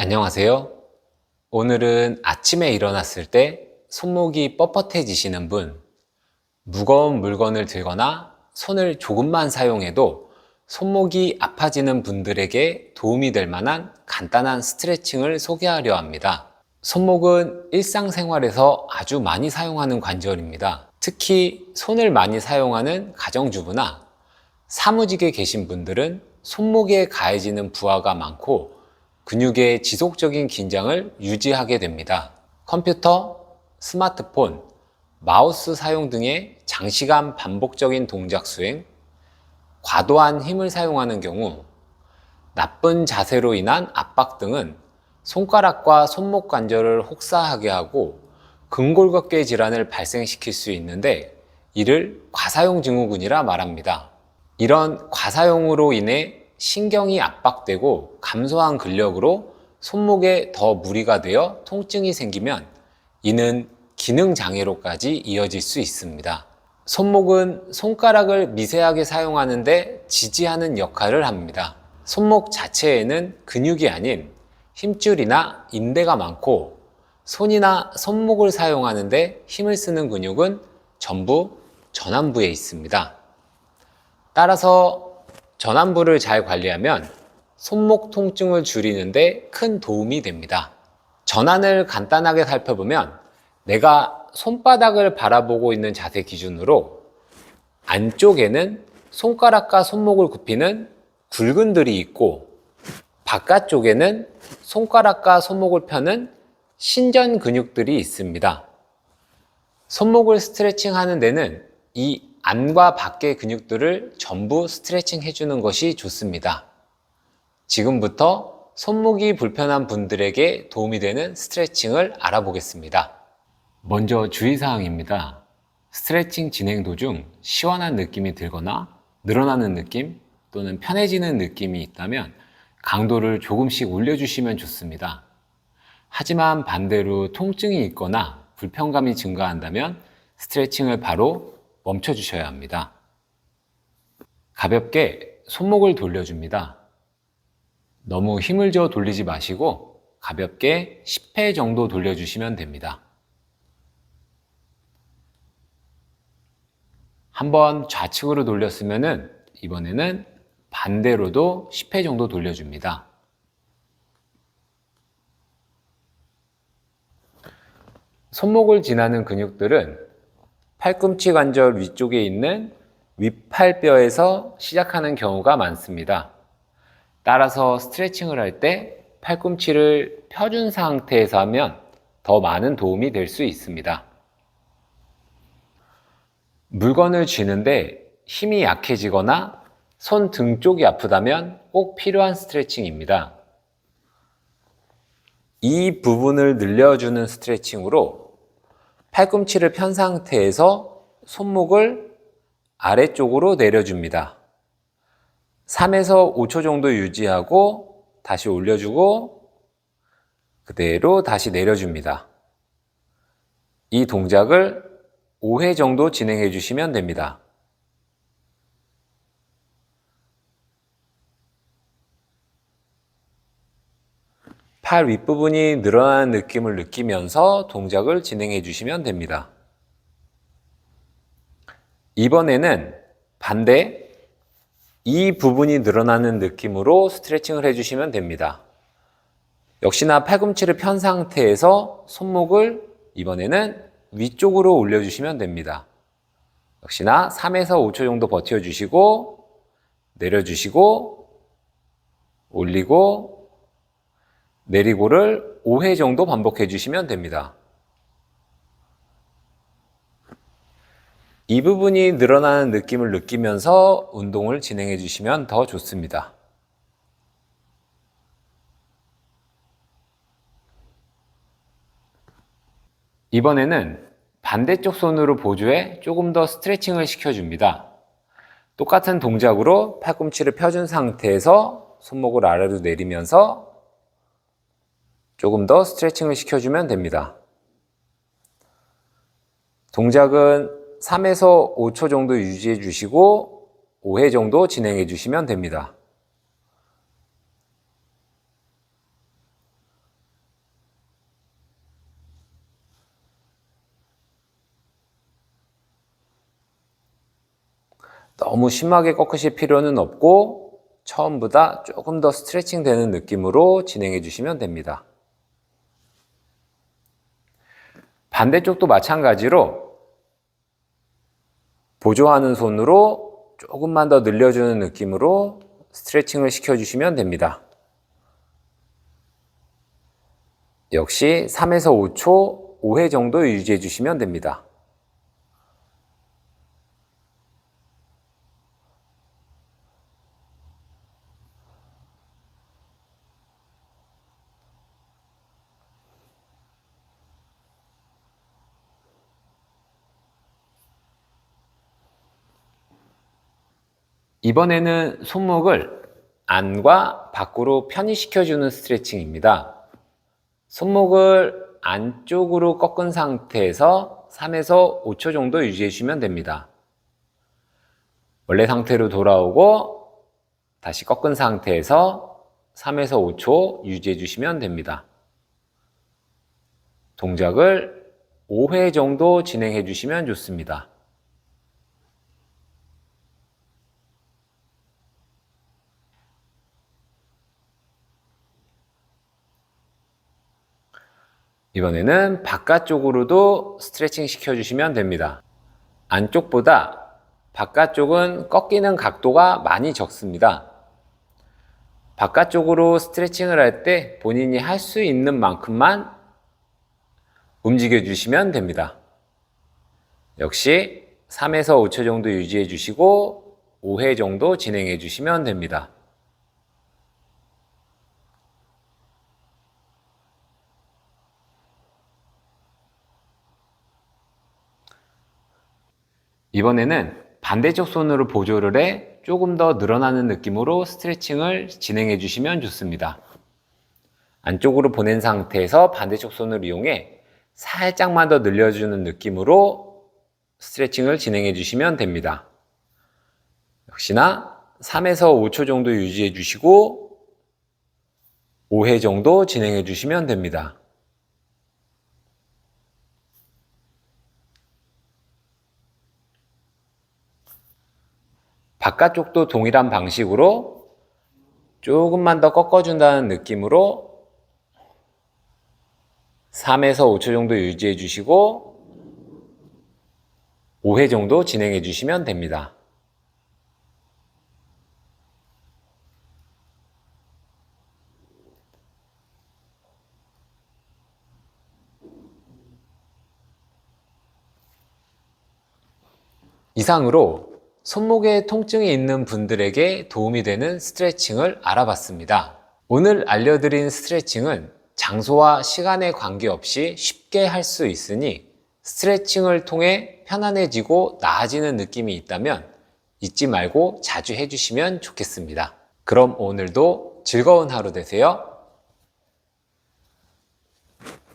안녕하세요. 오늘은 아침에 일어났을 때 손목이 뻣뻣해지시는 분, 무거운 물건을 들거나 손을 조금만 사용해도 손목이 아파지는 분들에게 도움이 될 만한 간단한 스트레칭을 소개하려 합니다. 손목은 일상생활에서 아주 많이 사용하는 관절입니다. 특히 손을 많이 사용하는 가정주부나 사무직에 계신 분들은 손목에 가해지는 부하가 많고 근육의 지속적인 긴장을 유지하게 됩니다. 컴퓨터, 스마트폰, 마우스 사용 등의 장시간 반복적인 동작 수행, 과도한 힘을 사용하는 경우, 나쁜 자세로 인한 압박 등은 손가락과 손목 관절을 혹사하게 하고 근골격계 질환을 발생시킬 수 있는데 이를 과사용 증후군이라 말합니다. 이런 과사용으로 인해 신경이 압박되고 감소한 근력으로 손목에 더 무리가 되어 통증이 생기면 이는 기능장애로까지 이어질 수 있습니다. 손목은 손가락을 미세하게 사용하는데 지지하는 역할을 합니다. 손목 자체에는 근육이 아닌 힘줄이나 인대가 많고 손이나 손목을 사용하는데 힘을 쓰는 근육은 전부 전완부에 있습니다. 따라서 전완부를 잘 관리하면 손목 통증을 줄이는데 큰 도움이 됩니다. 전완을 간단하게 살펴보면 내가 손바닥을 바라보고 있는 자세 기준으로 안쪽에는 손가락과 손목을 굽히는 굴근들이 있고 바깥쪽에는 손가락과 손목을 펴는 신전 근육들이 있습니다. 손목을 스트레칭 하는 데는 이 안과 밖의 근육들을 전부 스트레칭 해주는 것이 좋습니다. 지금부터 손목이 불편한 분들에게 도움이 되는 스트레칭을 알아보겠습니다. 먼저 주의사항입니다. 스트레칭 진행 도중 시원한 느낌이 들거나 늘어나는 느낌 또는 편해지는 느낌이 있다면 강도를 조금씩 올려주시면 좋습니다. 하지만 반대로 통증이 있거나 불편감이 증가한다면 스트레칭을 바로 멈춰주셔야 합니다. 가볍게 손목을 돌려줍니다. 너무 힘을 줘 돌리지 마시고 가볍게 10회 정도 돌려주시면 됩니다. 한번 좌측으로 돌렸으면 이번에는 반대로도 10회 정도 돌려줍니다. 손목을 지나는 근육들은 팔꿈치 관절 위쪽에 있는 윗팔뼈에서 시작하는 경우가 많습니다. 따라서 스트레칭을 할 때 팔꿈치를 펴준 상태에서 하면 더 많은 도움이 될 수 있습니다. 물건을 쥐는데 힘이 약해지거나 손 등 쪽이 아프다면 꼭 필요한 스트레칭입니다. 이 부분을 늘려주는 스트레칭으로 팔꿈치를 편 상태에서 손목을 아래쪽으로 내려줍니다. 3에서 5초 정도 유지하고 다시 올려주고 그대로 다시 내려줍니다. 이 동작을 5회 정도 진행해 주시면 됩니다. 팔 윗부분이 늘어나는 느낌을 느끼면서 동작을 진행해 주시면 됩니다. 이번에는 반대 이 부분이 늘어나는 느낌으로 스트레칭을 해주시면 됩니다. 역시나 팔꿈치를 편 상태에서 손목을 이번에는 위쪽으로 올려주시면 됩니다. 역시나 3에서 5초 정도 버텨주시고 내려주시고 올리고 내리고를 5회 정도 반복해 주시면 됩니다. 이 부분이 늘어나는 느낌을 느끼면서 운동을 진행해 주시면 더 좋습니다. 이번에는 반대쪽 손으로 보조해 조금 더 스트레칭을 시켜줍니다. 똑같은 동작으로 팔꿈치를 펴준 상태에서 손목을 아래로 내리면서 조금 더 스트레칭을 시켜주면 됩니다. 동작은 3에서 5초 정도 유지해 주시고 5회 정도 진행해 주시면 됩니다. 너무 심하게 꺾으실 필요는 없고 처음보다 조금 더 스트레칭 되는 느낌으로 진행해 주시면 됩니다. 반대쪽도 마찬가지로 보조하는 손으로 조금만 더 늘려주는 느낌으로 스트레칭을 시켜주시면 됩니다. 역시 3에서 5초, 5회 정도 유지해 주시면 됩니다. 이번에는 손목을 안과 밖으로 편히시켜주는 스트레칭입니다. 손목을 안쪽으로 꺾은 상태에서 3에서 5초 정도 유지해 주시면 됩니다. 원래 상태로 돌아오고 다시 꺾은 상태에서 3에서 5초 유지해 주시면 됩니다. 동작을 5회 정도 진행해 주시면 좋습니다. 이번에는 바깥쪽으로도 스트레칭 시켜주시면 됩니다. 안쪽보다 바깥쪽은 꺾이는 각도가 많이 적습니다. 바깥쪽으로 스트레칭을 할 때 본인이 할 수 있는 만큼만 움직여 주시면 됩니다. 역시 3에서 5초 정도 유지해 주시고 5회 정도 진행해 주시면 됩니다. 이번에는 반대쪽 손으로 보조를 해 조금 더 늘어나는 느낌으로 스트레칭을 진행해 주시면 좋습니다. 안쪽으로 보낸 상태에서 반대쪽 손을 이용해 살짝만 더 늘려주는 느낌으로 스트레칭을 진행해 주시면 됩니다. 역시나 3에서 5초 정도 유지해 주시고 5회 정도 진행해 주시면 됩니다. 바깥쪽도 동일한 방식으로 조금만 더 꺾어준다는 느낌으로 3에서 5초 정도 유지해 주시고 5회 정도 진행해 주시면 됩니다. 이상으로 손목에 통증이 있는 분들에게 도움이 되는 스트레칭을 알아봤습니다. 오늘 알려드린 스트레칭은 장소와 시간에 관계없이 쉽게 할 수 있으니 스트레칭을 통해 편안해지고 나아지는 느낌이 있다면 잊지 말고 자주 해주시면 좋겠습니다. 그럼 오늘도 즐거운 하루 되세요.